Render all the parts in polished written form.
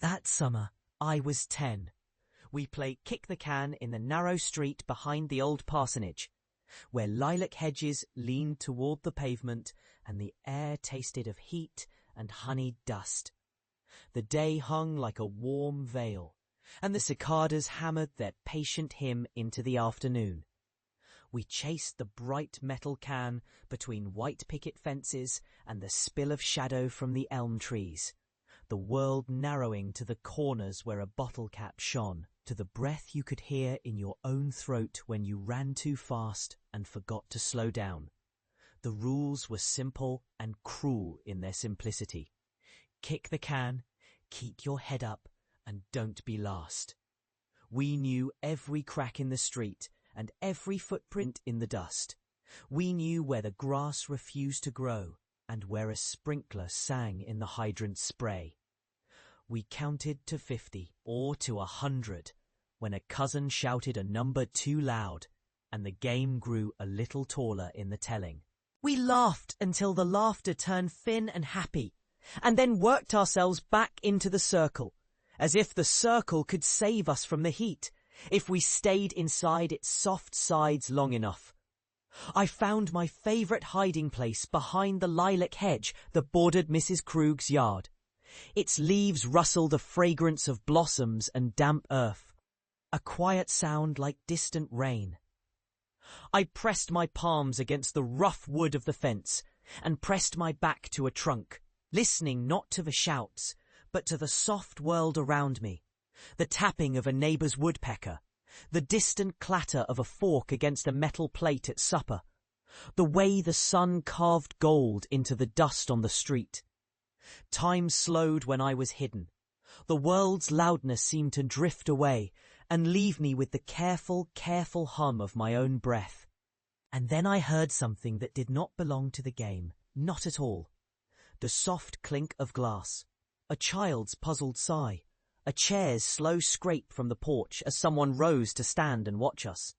That summer, I was 10. We played kick the can in the narrow street behind the old parsonage, where lilac hedges leaned toward the pavement and the air tasted of heat and honeyed dust. The day hung like a warm veil, and the cicadas hammered their patient hymn into the afternoon. We chased the bright metal can between white picket fences and the spill of shadow from the elm trees, the world narrowing to the corners where a bottle cap shone, to the breath you could hear in your own throat when you ran too fast and forgot to slow down. The rules were simple and cruel in their simplicity. Kick the can, keep your head up, and don't be last. We knew every crack in the street and every footprint in the dust. We knew where the grass refused to grow and where a sprinkler sang in the hydrant spray. We counted to 50 or to 100 when a cousin shouted a number too loud and the game grew a little taller in the telling. We laughed until the laughter turned thin and happy, and then worked ourselves back into the circle, as if the circle could save us from the heat, if we stayed inside its soft sides long enough. I found my favourite hiding place behind the lilac hedge that bordered Mrs. Krug's yard. Its leaves rustled a fragrance of blossoms and damp earth, a quiet sound like distant rain. I pressed my palms against the rough wood of the fence and pressed my back to a trunk, listening not to the shouts, but to the soft world around me, the tapping of a neighbour's woodpecker, the distant clatter of a fork against a metal plate at supper, the way the sun carved gold into the dust on the street. Time slowed when I was hidden. The world's loudness seemed to drift away and leave me with the careful hum of my own breath. And then I heard something that did not belong to the game, not at all. The soft clink of glass, a child's puzzled sigh, a chair's slow scrape from the porch as someone rose to stand and watch us.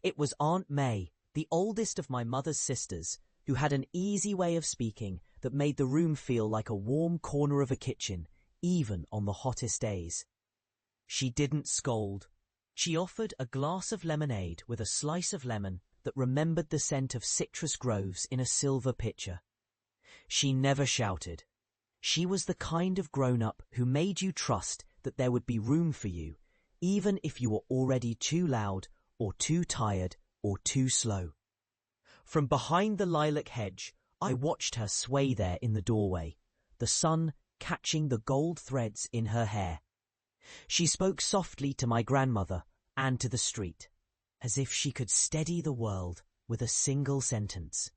It was Aunt Mae, the oldest of my mother's sisters, who had an easy way of speaking that made the room feel like a warm corner of a kitchen, even on the hottest days. She didn't scold. She offered a glass of lemonade with a slice of lemon that remembered the scent of citrus groves in a silver pitcher. She never shouted. She was the kind of grown-up who made you trust that there would be room for you, even if you were already too loud or too tired or too slow. From behind the lilac hedge, I watched her sway there in the doorway, the sun catching the gold threads in her hair. She spoke softly to my grandmother and to the street, as if she could steady the world with a single sentence.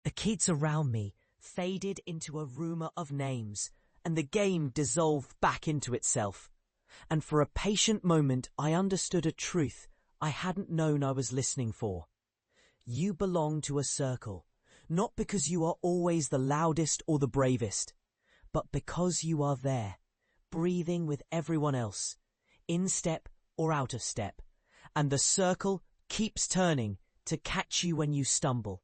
The kids around me faded into a rumour of names, and the game dissolved back into itself. And for a patient moment I understood a truth I hadn't known I was listening for. You belong to a circle, not because you are always the loudest or the bravest, but because you are there, breathing with everyone else, in step or out of step, and the circle keeps turning to catch you when you stumble.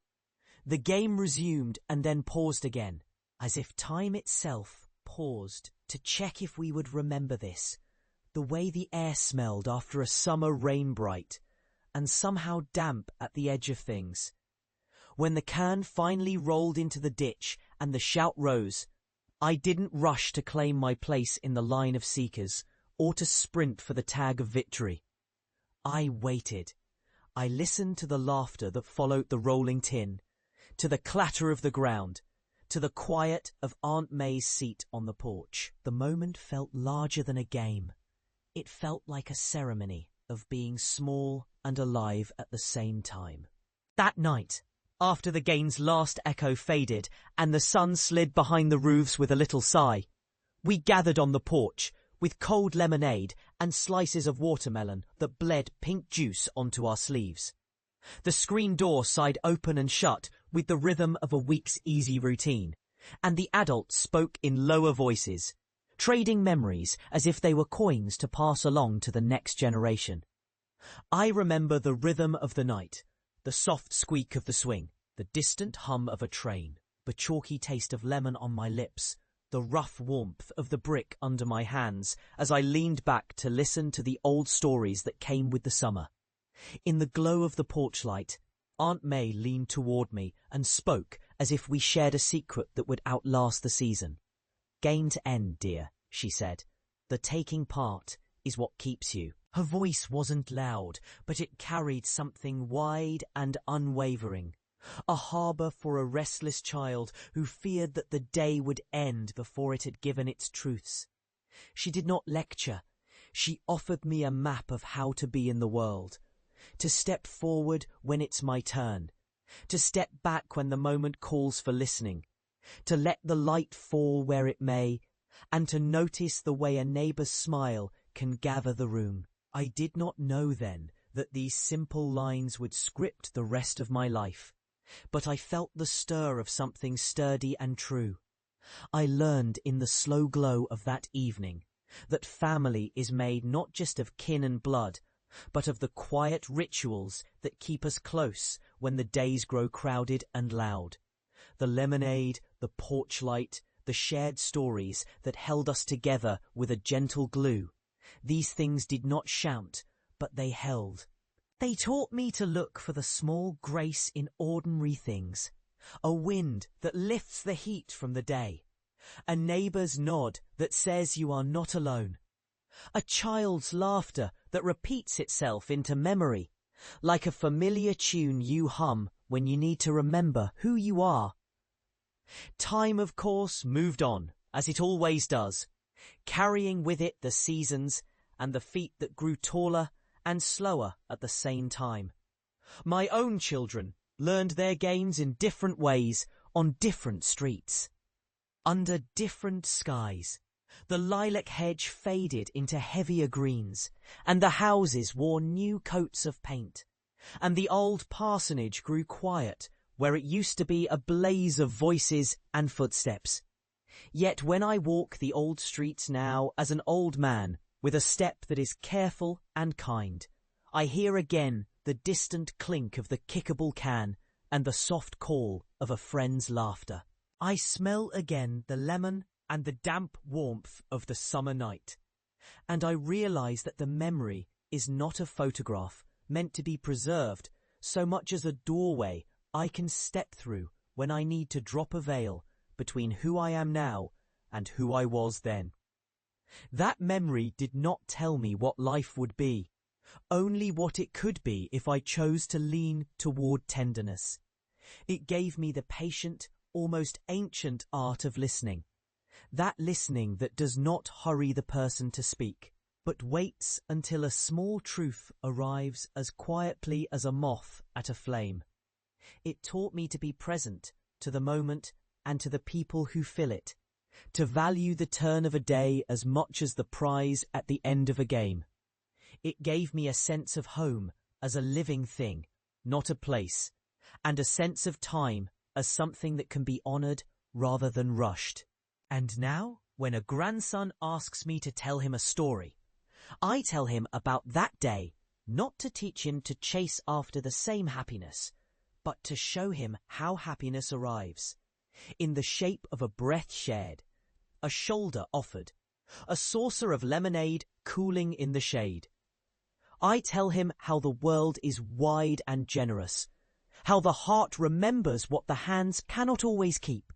The game resumed and then paused again, as if time itself paused to check if we would remember this, the way the air smelled after a summer rain bright, and somehow damp at the edge of things. When the can finally rolled into the ditch and the shout rose, I didn't rush to claim my place in the line of seekers or to sprint for the tag of victory. I waited. I listened to the laughter that followed the rolling tin, to the clatter of the ground, to the quiet of Aunt Mae's seat on the porch. The moment felt larger than a game. It felt like a ceremony of being small and alive at the same time. That night, after the game's last echo faded and the sun slid behind the roofs with a little sigh, we gathered on the porch with cold lemonade and slices of watermelon that bled pink juice onto our sleeves. The screen door sighed open and shut with the rhythm of a week's easy routine, and the adults spoke in lower voices, trading memories as if they were coins to pass along to the next generation. I remember the rhythm of the night, the soft squeak of the swing, the distant hum of a train, the chalky taste of lemon on my lips, the rough warmth of the brick under my hands as I leaned back to listen to the old stories that came with the summer. In the glow of the porch light, Aunt Mae leaned toward me and spoke as if we shared a secret that would outlast the season. "Game to end, dear," she said. "The taking part is what keeps you." Her voice wasn't loud, but it carried something wide and unwavering. A harbour for a restless child who feared that the day would end before it had given its truths. She did not lecture. She offered me a map of how to be in the world. To step forward when it's my turn. To step back when the moment calls for listening. To let the light fall where it may, and to notice the way a neighbour's smile can gather the room. I did not know then that these simple lines would script the rest of my life. But I felt the stir of something sturdy and true. I learned in the slow glow of that evening that family is made not just of kin and blood, but of the quiet rituals that keep us close when the days grow crowded and loud. The lemonade, the porch light, the shared stories that held us together with a gentle glue. These things did not shout, but they held. They taught me to look for the small grace in ordinary things. A wind that lifts the heat from the day. A neighbour's nod that says you are not alone. A child's laughter that repeats itself into memory, like a familiar tune you hum when you need to remember who you are. Time, of course, moved on, as it always does, carrying with it the seasons and the feet that grew taller and slower at the same time. My own children learned their games in different ways on different streets. Under different skies, the lilac hedge faded into heavier greens, and the houses wore new coats of paint, and the old parsonage grew quiet where it used to be a blaze of voices and footsteps. Yet when I walk the old streets now as an old man, with a step that is careful and kind, I hear again the distant clink of the kickable can and the soft call of a friend's laughter. I smell again the lemon and the damp warmth of the summer night, and I realize that the memory is not a photograph meant to be preserved so much as a doorway I can step through when I need to drop a veil between who I am now and who I was then. That memory did not tell me what life would be, only what it could be if I chose to lean toward tenderness. It gave me the patient, almost ancient art of listening. That listening that does not hurry the person to speak, but waits until a small truth arrives as quietly as a moth at a flame. It taught me to be present to the moment and to the people who fill it, to value the turn of a day as much as the prize at the end of a game. It gave me a sense of home as a living thing, not a place, and a sense of time as something that can be honoured rather than rushed. And now, when a grandson asks me to tell him a story, I tell him about that day, not to teach him to chase after the same happiness, but to show him how happiness arrives, in the shape of a breath shared, a shoulder offered, a saucer of lemonade cooling in the shade. I tell him how the world is wide and generous, how the heart remembers what the hands cannot always keep,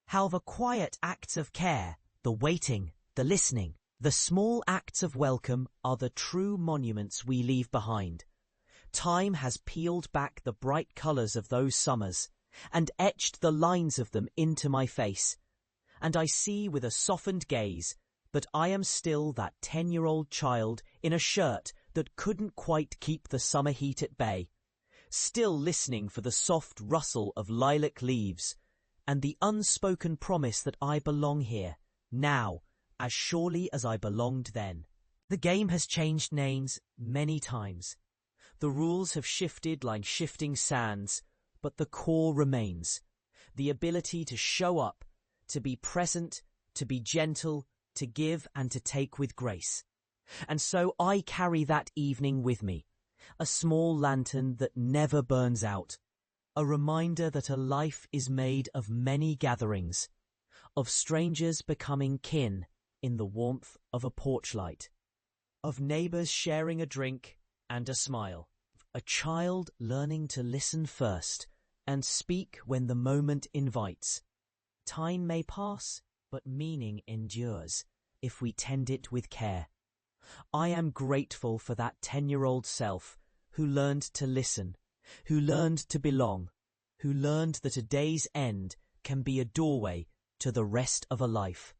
how the quiet acts of care, the waiting, the listening, the small acts of welcome are the true monuments we leave behind. Time has peeled back the bright colours of those summers and etched the lines of them into my face, and I see with a softened gaze that I am still that 10-year-old child in a shirt that couldn't quite keep the summer heat at bay, still listening for the soft rustle of lilac leaves and the unspoken promise that I belong here, now, as surely as I belonged then. The game has changed names many times. The rules have shifted like shifting sands, but the core remains. The ability to show up, to be present, to be gentle, to give and to take with grace. And so I carry that evening with me, a small lantern that never burns out, a reminder that a life is made of many gatherings, of strangers becoming kin in the warmth of a porch light, of neighbors sharing a drink and a smile, a child learning to listen first and speak when the moment invites. Time may pass, but meaning endures if we tend it with care. I am grateful for that 10-year-old self who learned to listen, who learned to belong, who learned that a day's end can be a doorway to the rest of a life.